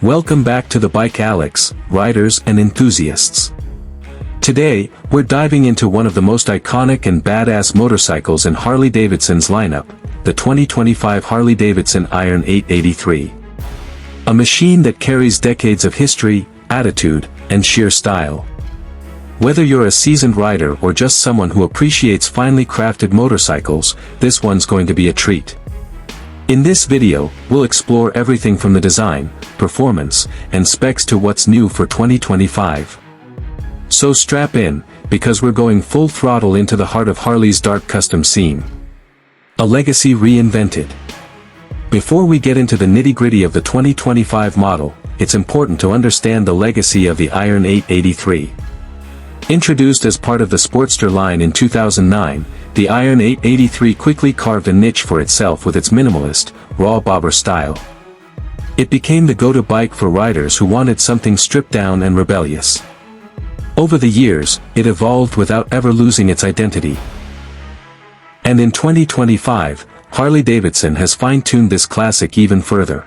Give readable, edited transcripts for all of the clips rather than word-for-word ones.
Welcome back to the Bike Alex, riders and enthusiasts. Today, we're diving into one of the most iconic and badass motorcycles in Harley Davidson's lineup, the 2025 Harley Davidson Iron 883. A machine that carries decades of history, attitude, and sheer style. Whether you're a seasoned rider or just someone who appreciates finely crafted motorcycles, this one's going to be a treat. In this video, we'll explore everything from the design, performance, and specs to what's new for 2025. So strap in, because we're going full throttle into the heart of Harley's dark custom scene. A legacy reinvented. Before we get into the nitty-gritty of the 2025 model, it's important to understand the legacy of the Iron 883. Introduced as part of the Sportster line in 2009, the Iron 883 quickly carved a niche for itself with its minimalist, raw bobber style. It became the go-to bike for riders who wanted something stripped down and rebellious. Over the years, it evolved without ever losing its identity. And in 2025, Harley Davidson has fine-tuned this classic even further.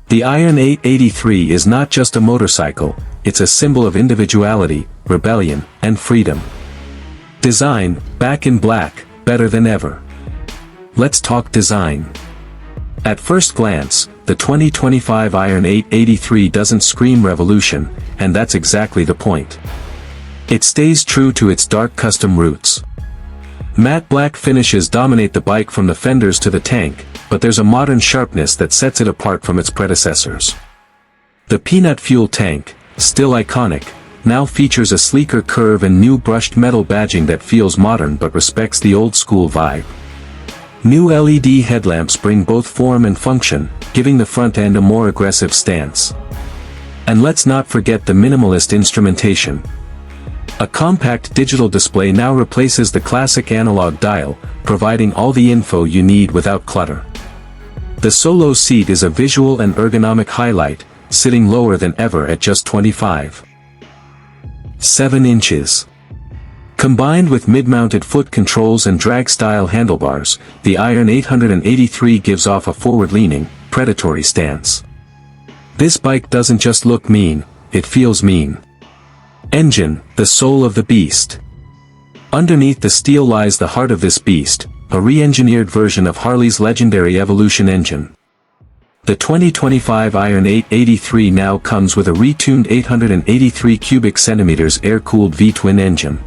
The Iron 883 is not just a motorcycle, it's a symbol of individuality, rebellion, and freedom. Design, back in black, better than ever. Let's talk design. At first glance, the 2025 Iron 883 doesn't scream revolution, and that's exactly the point. It stays true to its dark custom roots. Matte black finishes dominate the bike from the fenders to the tank, but there's a modern sharpness that sets it apart from its predecessors. The peanut fuel tank, still iconic, now features a sleeker curve and new brushed metal badging that feels modern but respects the old-school vibe. New LED headlamps bring both form and function, giving the front end a more aggressive stance. And let's not forget the minimalist instrumentation. A compact digital display now replaces the classic analog dial, providing all the info you need without clutter. The solo seat is a visual and ergonomic highlight, sitting lower than ever at just 25.7 inches. Combined with mid-mounted foot controls and drag-style handlebars, the Iron 883 gives off a forward-leaning, predatory stance. This bike doesn't just look mean, it feels mean. Engine, the soul of the beast. Underneath the steel lies the heart of this beast, a re-engineered version of Harley's legendary Evolution engine. The 2025 Iron 883 now comes with a retuned 883 cubic centimeters air-cooled V-twin engine.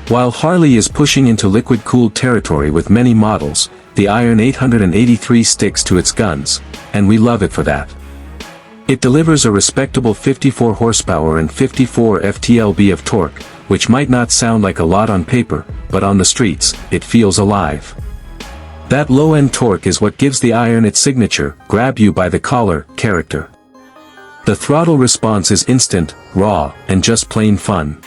While Harley is pushing into liquid-cooled territory with many models, the Iron 883 sticks to its guns, and we love it for that. It delivers a respectable 54 horsepower and 54 ft-lb of torque, which might not sound like a lot on paper, but on the streets, it feels alive. That low-end torque is what gives the Iron its signature, grab you by the collar, character. The throttle response is instant, raw, and just plain fun.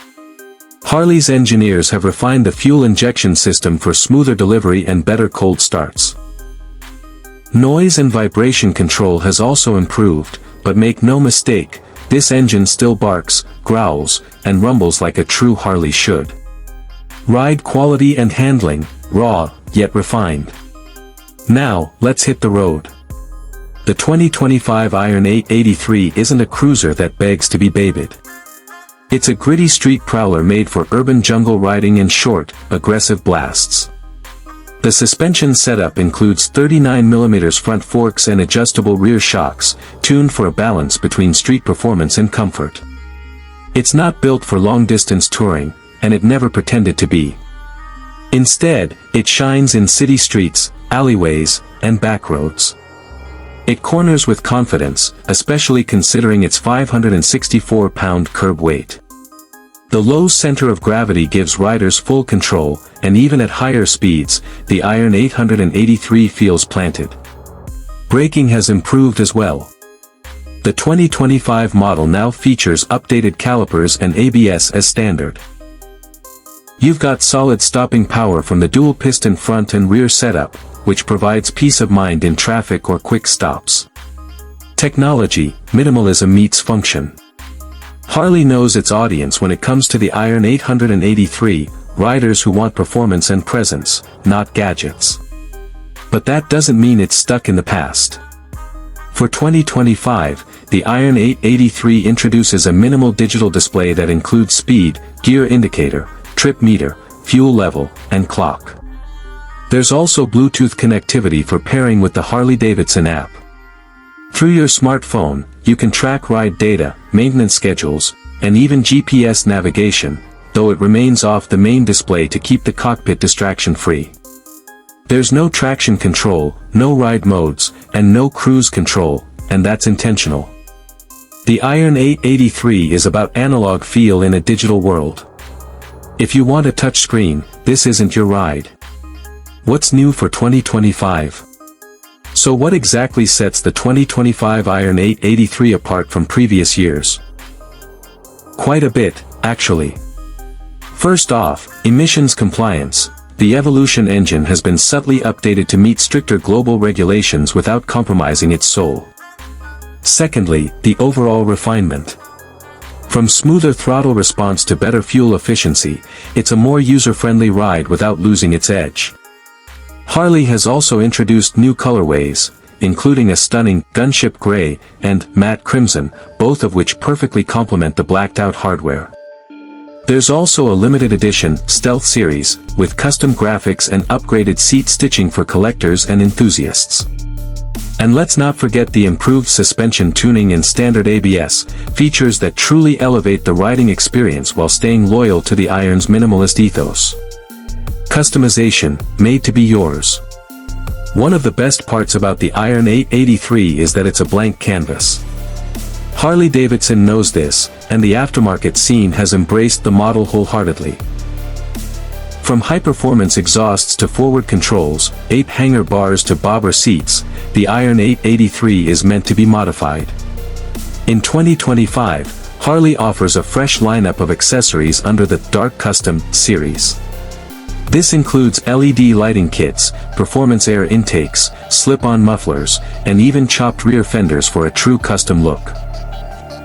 Harley's engineers have refined the fuel injection system for smoother delivery and better cold starts. Noise and vibration control has also improved, but make no mistake, this engine still barks, growls, and rumbles like a true Harley should. Ride quality and handling, raw, yet refined. Now, let's hit the road. The 2025 Iron 883 isn't a cruiser that begs to be babied. It's a gritty street prowler made for urban jungle riding and short, aggressive blasts. The suspension setup includes 39mm front forks and adjustable rear shocks, tuned for a balance between street performance and comfort. It's not built for long-distance touring, and it never pretended to be. Instead, it shines in city streets, alleyways, and back roads. It corners with confidence, especially considering its 564-pound curb weight. The low center of gravity gives riders full control, and even at higher speeds, the Iron 883 feels planted. Braking has improved as well. The 2025 model now features updated calipers and ABS as standard. You've got solid stopping power from the dual-piston front and rear setup, which provides peace of mind in traffic or quick stops. Technology, minimalism meets function. Harley knows its audience when it comes to the Iron 883, riders who want performance and presence, not gadgets. But that doesn't mean it's stuck in the past. For 2025, the Iron 883 introduces a minimal digital display that includes speed, gear indicator, trip meter, fuel level, and clock. There's also Bluetooth connectivity for pairing with the Harley Davidson app. Through your smartphone, you can track ride data, maintenance schedules, and even GPS navigation, though it remains off the main display to keep the cockpit distraction-free. There's no traction control, no ride modes, and no cruise control, and that's intentional. The Iron 883 is about analog feel in a digital world. If you want a touchscreen, this isn't your ride. What's new for 2025? So what exactly sets the 2025 Iron 883 apart from previous years? Quite a bit, actually. First off, emissions compliance. The Evolution engine has been subtly updated to meet stricter global regulations without compromising its soul. Secondly, the overall refinement. From smoother throttle response to better fuel efficiency, it's a more user-friendly ride without losing its edge. Harley has also introduced new colorways, including a stunning gunship gray and matte crimson, both of which perfectly complement the blacked-out hardware. There's also a limited edition Stealth series, with custom graphics and upgraded seat stitching for collectors and enthusiasts. And let's not forget the improved suspension tuning and standard ABS, features that truly elevate the riding experience while staying loyal to the Iron's minimalist ethos. Customization, made to be yours. One of the best parts about the Iron 883 is that it's a blank canvas. Harley Davidson knows this, and the aftermarket scene has embraced the model wholeheartedly. From high-performance exhausts to forward controls, ape hanger bars to bobber seats, the Iron 883 is meant to be modified. In 2025, Harley offers a fresh lineup of accessories under the Dark Custom series. This includes LED lighting kits, performance air intakes, slip-on mufflers, and even chopped rear fenders for a true custom look.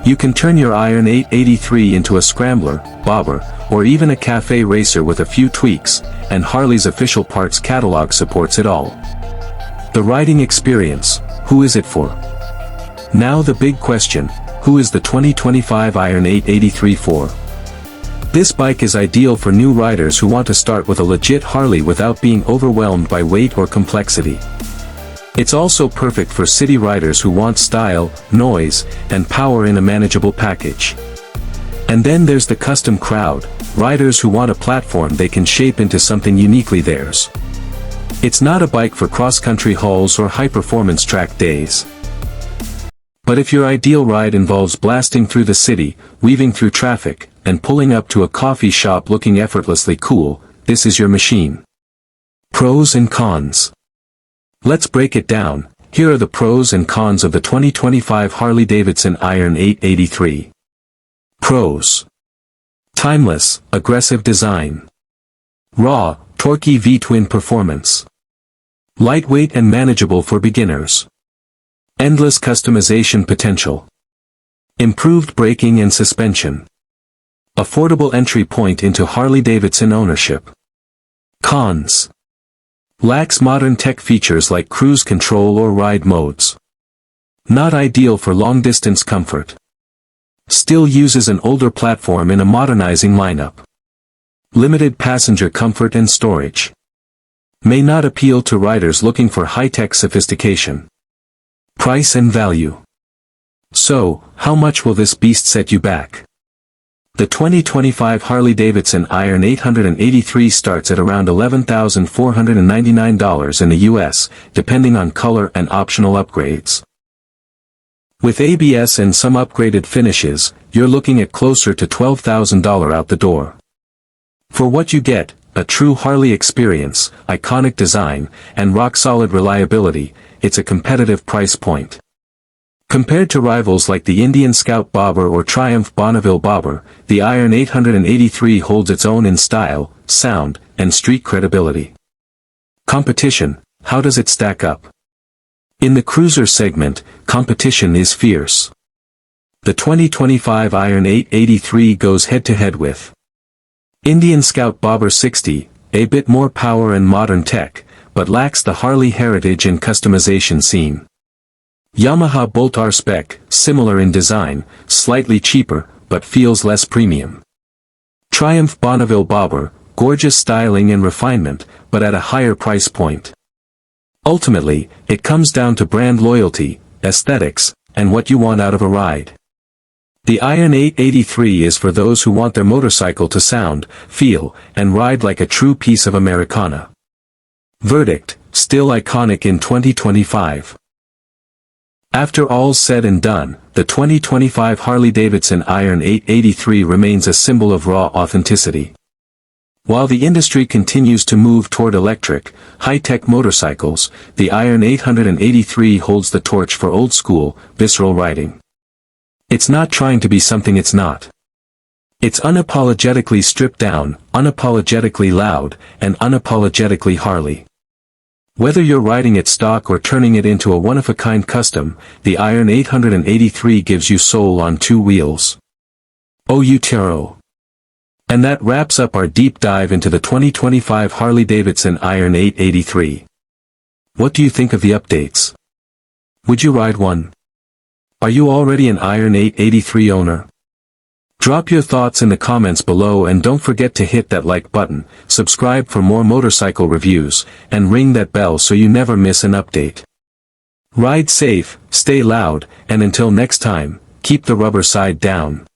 You can turn your Iron 883 into a scrambler, bobber, or even a cafe racer with a few tweaks, and Harley's official parts catalog supports it all. The riding experience, who is it for? Now the big question, who is the 2025 Iron 883 for? This bike is ideal for new riders who want to start with a legit Harley without being overwhelmed by weight or complexity. It's also perfect for city riders who want style, noise, and power in a manageable package. And then there's the custom crowd, riders who want a platform they can shape into something uniquely theirs. It's not a bike for cross-country hauls or high-performance track days. But if your ideal ride involves blasting through the city, weaving through traffic, and pulling up to a coffee shop looking effortlessly cool, this is your machine. Pros and cons. Let's break it down. Here are the pros and cons of the 2025 Harley Davidson Iron 883. Pros. Timeless, aggressive design. Raw, torquey V-twin performance. Lightweight and manageable for beginners. Endless customization potential. Improved braking and suspension. Affordable entry point into Harley Davidson ownership. Cons. Lacks modern tech features like cruise control or ride modes. Not ideal for long-distance comfort. Still uses an older platform in a modernizing lineup. Limited passenger comfort and storage. May not appeal to riders looking for high-tech sophistication. Price and value. So, how much will this beast set you back? The 2025 Harley Davidson Iron 883 starts at around $11,499 in the US, depending on color and optional upgrades. With ABS and some upgraded finishes, you're looking at closer to $12,000 out the door. For what you get, a true Harley experience, iconic design, and rock-solid reliability, it's a competitive price point. Compared to rivals like the Indian Scout Bobber or Triumph Bonneville Bobber, the Iron 883 holds its own in style, sound, and street credibility. Competition, how does it stack up? In the cruiser segment, competition is fierce. The 2025 Iron 883 goes head-to-head with Indian Scout Bobber 60, a bit more power and modern tech, but lacks the Harley heritage and customization scene. Yamaha Bolt R Spec, similar in design, slightly cheaper, but feels less premium. Triumph Bonneville Bobber, gorgeous styling and refinement, but at a higher price point. Ultimately, it comes down to brand loyalty, aesthetics, and what you want out of a ride. The Iron 883 is for those who want their motorcycle to sound, feel, and ride like a true piece of Americana. Verdict, still iconic in 2025. After all's said and done, the 2025 Harley Davidson Iron 883 remains a symbol of raw authenticity. While the industry continues to move toward electric, high-tech motorcycles, the Iron 883 holds the torch for old-school, visceral riding. It's not trying to be something it's not. It's unapologetically stripped down, unapologetically loud, and unapologetically Harley. Whether you're riding it stock or turning it into a one-of-a-kind custom, the Iron 883 gives you soul on two wheels. Oh you Taro. And that wraps up our deep dive into the 2025 Harley Davidson Iron 883. What do you think of the updates? Would you ride one? Are you already an Iron 883 owner? Drop your thoughts in the comments below and don't forget to hit that like button, subscribe for more motorcycle reviews, and ring that bell so you never miss an update. Ride safe, stay loud, and until next time, keep the rubber side down.